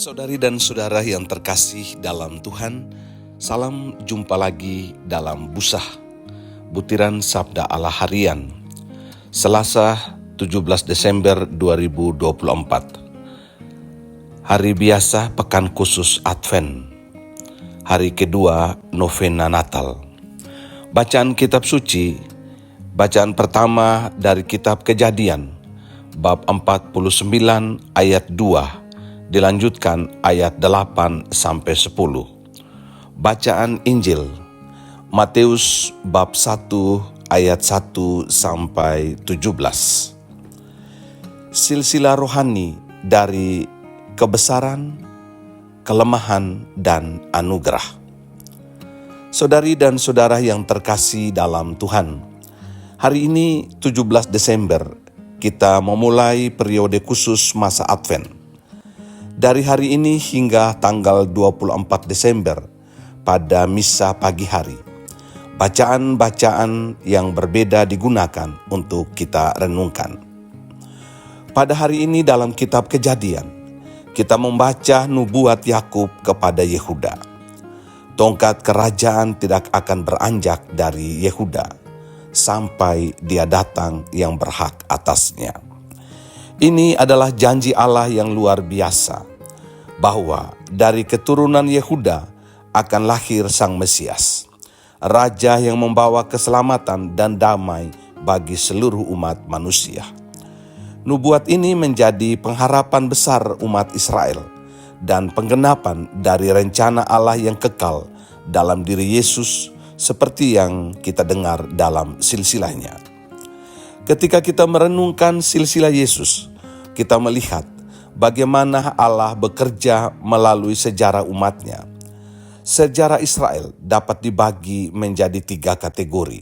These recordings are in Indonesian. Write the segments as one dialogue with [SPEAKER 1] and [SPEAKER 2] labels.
[SPEAKER 1] Saudari dan saudara yang terkasih dalam Tuhan, salam jumpa lagi dalam Busah, Butiran Sabda Allah Harian, Selasa 17 Desember 2024. Hari biasa Pekan Khusus Advent, hari kedua Novena Natal. Bacaan Kitab Suci, bacaan pertama dari Kitab Kejadian, bab 49 ayat 2, dilanjutkan ayat 8-10. Bacaan Injil Matius bab 1 ayat 1-17. Silsilah rohani dari kebesaran, kelemahan, dan anugerah. Saudari dan saudara yang terkasih dalam Tuhan, hari ini 17 Desember kita memulai periode khusus masa Advent. Dari hari ini hingga tanggal 24 Desember pada misa pagi hari, bacaan-bacaan yang berbeda digunakan untuk kita renungkan. Pada hari ini dalam kitab Kejadian, kita membaca nubuat Yakub kepada Yehuda. Tongkat kerajaan tidak akan beranjak dari Yehuda sampai dia datang yang berhak atasnya. Ini adalah janji Allah yang luar biasa, bahwa dari keturunan Yehuda akan lahir Sang Mesias, Raja yang membawa keselamatan dan damai bagi seluruh umat manusia. Nubuat ini menjadi pengharapan besar umat Israel dan penggenapan dari rencana Allah yang kekal dalam diri Yesus, seperti yang kita dengar dalam silsilahnya. Ketika kita merenungkan silsilah Yesus, kita melihat bagaimana Allah bekerja melalui sejarah umatnya. Sejarah Israel dapat dibagi menjadi 3 kategori.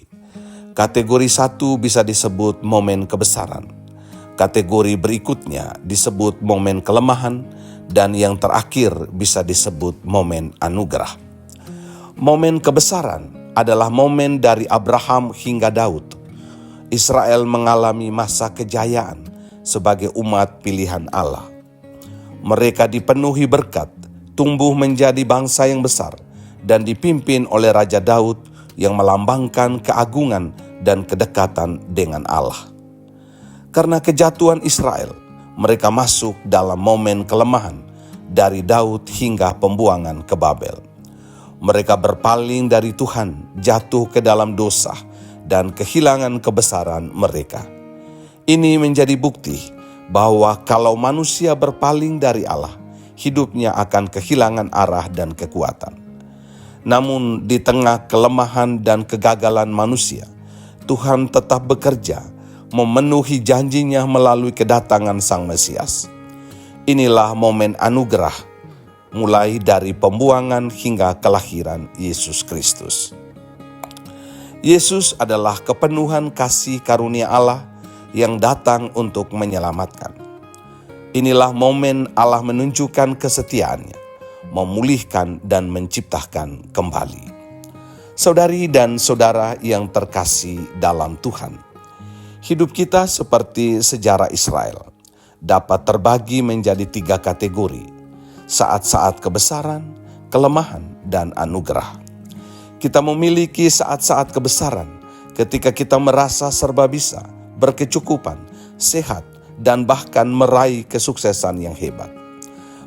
[SPEAKER 1] Kategori 1 bisa disebut momen kebesaran. Kategori berikutnya disebut momen kelemahan, dan yang terakhir bisa disebut momen anugerah. Momen kebesaran adalah momen dari Abraham hingga Daud. Israel mengalami masa kejayaan sebagai umat pilihan Allah. Mereka dipenuhi berkat, tumbuh menjadi bangsa yang besar, dan dipimpin oleh Raja Daud yang melambangkan keagungan dan kedekatan dengan Allah. Karena kejatuhan Israel, mereka masuk dalam momen kelemahan dari Daud hingga pembuangan ke Babel. Mereka berpaling dari Tuhan, jatuh ke dalam dosa, dan kehilangan kebesaran mereka. Ini menjadi bukti bahwa kalau manusia berpaling dari Allah, hidupnya akan kehilangan arah dan kekuatan. Namun di tengah kelemahan dan kegagalan manusia, Tuhan tetap bekerja memenuhi janjinya melalui kedatangan Sang Mesias. Inilah momen anugerah, mulai dari pembuangan hingga kelahiran Yesus Kristus. Yesus adalah kepenuhan kasih karunia Allah yang datang untuk menyelamatkan. Inilah momen Allah menunjukkan kesetiaannya, memulihkan dan menciptakan kembali. Saudari dan saudara yang terkasih dalam Tuhan, hidup kita seperti sejarah Israel dapat terbagi menjadi 3 kategori: saat-saat kebesaran, kelemahan, dan anugerah. Kita memiliki saat-saat kebesaran ketika kita merasa serba bisa, berkecukupan, sehat, dan bahkan meraih kesuksesan yang hebat.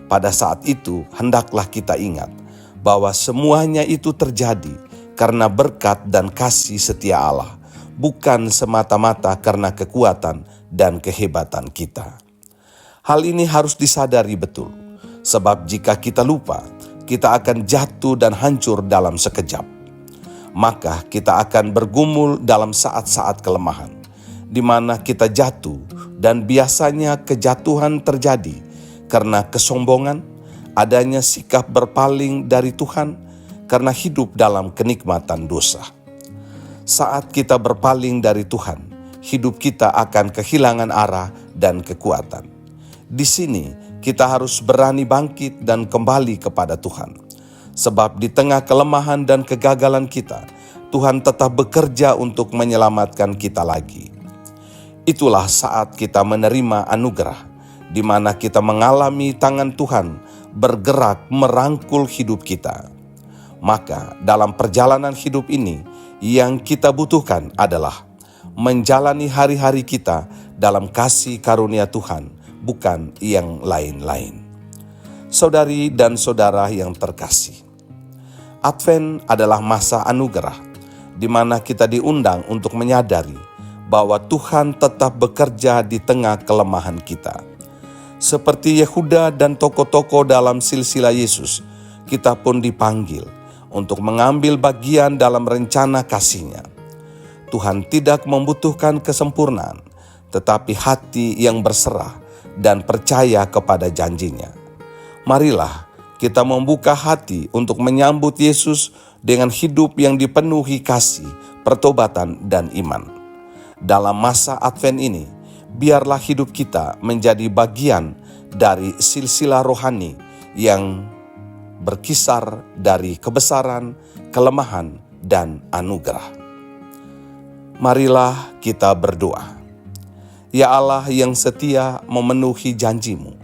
[SPEAKER 1] Pada saat itu, hendaklah kita ingat bahwa semuanya itu terjadi karena berkat dan kasih setia Allah, bukan semata-mata karena kekuatan dan kehebatan kita. Hal ini harus disadari betul, sebab jika kita lupa, kita akan jatuh dan hancur dalam sekejap. Maka kita akan bergumul dalam saat-saat kelemahan, di mana kita jatuh, dan biasanya kejatuhan terjadi karena kesombongan, adanya sikap berpaling dari Tuhan, karena hidup dalam kenikmatan dosa. Saat kita berpaling dari Tuhan, hidup kita akan kehilangan arah dan kekuatan. Di sini kita harus berani bangkit dan kembali kepada Tuhan. Sebab di tengah kelemahan dan kegagalan kita, Tuhan tetap bekerja untuk menyelamatkan kita lagi. Itulah saat kita menerima anugerah di mana kita mengalami tangan Tuhan bergerak merangkul hidup kita. Maka dalam perjalanan hidup ini, yang kita butuhkan adalah menjalani hari-hari kita dalam kasih karunia Tuhan, bukan yang lain-lain. Saudari dan saudara yang terkasih, Advent adalah masa anugerah, di mana kita diundang untuk menyadari bahwa Tuhan tetap bekerja di tengah kelemahan kita. Seperti Yehuda dan tokoh-tokoh dalam silsilah Yesus, kita pun dipanggil untuk mengambil bagian dalam rencana kasih-Nya. Tuhan tidak membutuhkan kesempurnaan, tetapi hati yang berserah dan percaya kepada janji-Nya. Marilah kita membuka hati untuk menyambut Yesus dengan hidup yang dipenuhi kasih, pertobatan, dan iman. Dalam masa Advent ini, biarlah hidup kita menjadi bagian dari silsilah rohani yang berkisar dari kebesaran, kelemahan, dan anugerah. Marilah kita berdoa. Ya Allah yang setia memenuhi janji-Mu,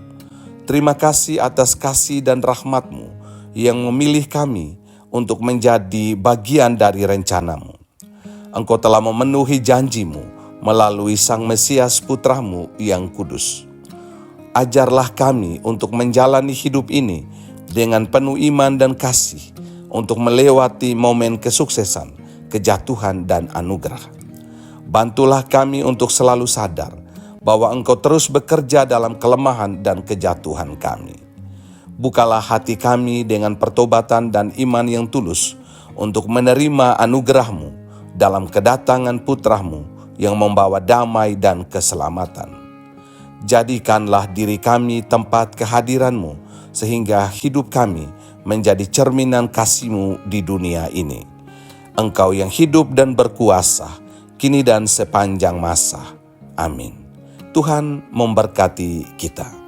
[SPEAKER 1] terima kasih atas kasih dan rahmat-Mu yang memilih kami untuk menjadi bagian dari rencana-Mu. Engkau telah memenuhi janji-Mu melalui Sang Mesias Putra-Mu yang kudus. Ajarlah kami untuk menjalani hidup ini dengan penuh iman dan kasih untuk melewati momen kesuksesan, kejatuhan, dan anugerah. Bantulah kami untuk selalu sadar bahwa Engkau terus bekerja dalam kelemahan dan kejatuhan kami. Bukalah hati kami dengan pertobatan dan iman yang tulus untuk menerima anugerah-Mu dalam kedatangan Putra-Mu yang membawa damai dan keselamatan. Jadikanlah diri kami tempat kehadiran-Mu, sehingga hidup kami menjadi cerminan kasih-Mu di dunia ini. Engkau yang hidup dan berkuasa, kini dan sepanjang masa. Amin. Tuhan memberkati kita.